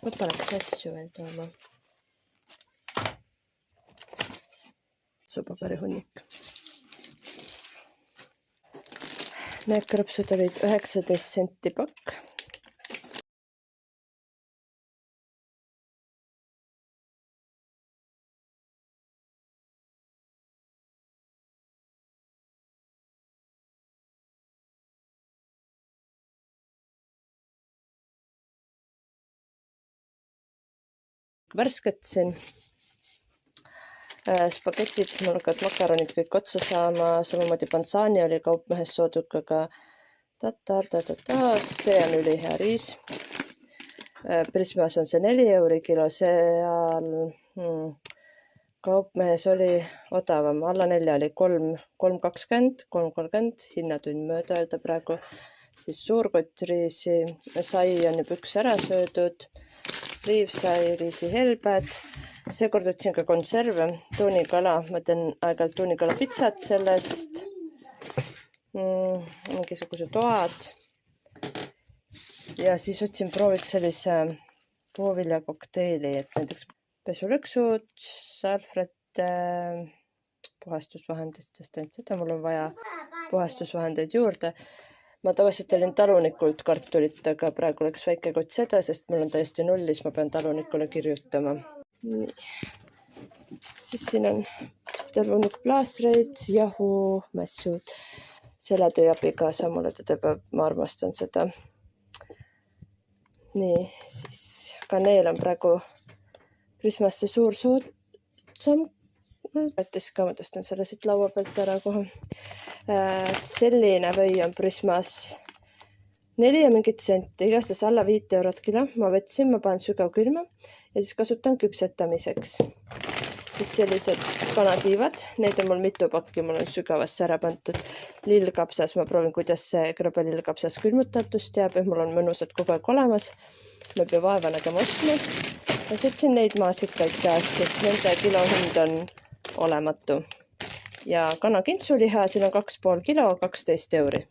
Ma paneks asju veel tooma. Suupaperi-hunnik. Need krõpsud olid 19 senti pakk. Värsketasin spagetid, mul hakkavad makaronid kõik otsa saama, samamoodi panzani oli kaupmehes soodukaga. See on ülihea riis. Prismas on see 4 euri kilo, seal kaupmehes oli odavam, alla 4 oli 3,20, 3,30, hinnatund mööda öelda praegu. Siis suurkottriisi, sai on juba üks ära söödud, liivsai, riisihelbed. Seekord võtsin ka konserve, tuunikala, ma teen aeg-ajalt tuunikala pitsat sellest, mingisugused toad. Ja siis võtsin prooviks sellise puuviljakokteili, et näiteks pesulõksud, salvret puhastusvahenditest, et seda mul on vaja puhastusvahendeid juurde. Ma tavaliselt olin talunikult kartulit, aga praegu läks väike kott seda, sest mul on täiesti nullis, ma pean talunikule kirjutama. Nii. Siis siin on talunik plaastreid, jahu, mässud, seletöö abikaasa mulle ta teeb, ma armastan seda. Nii, siis kaneel on praegu Prismasse suur soodsam. Võttis ka, ma tõstan selle siit laua pealt ära kohe. Selline või on Prismas 4 ja mingit senti, igastahes alla 5 eurot kilo. Ma võtsin, ma panen sügavkülma ja siis kasutan küpsetamiseks. Siis sellised kanatiivad, neid on mul mitu pakki, mul on sügavasse ära pandud. Lillkapsas, ma proovin, kuidas see krõbe lillkapsas külmutatust teab, et mul on mõnusad kogu aeg olemas. Ma pea vaeva nägema ostma. Ja võtsin neid maasikaid käes, sest nende kilohind on olematu. Ja kana kintsuliha, siin on 2,5 kilo, 12 euri.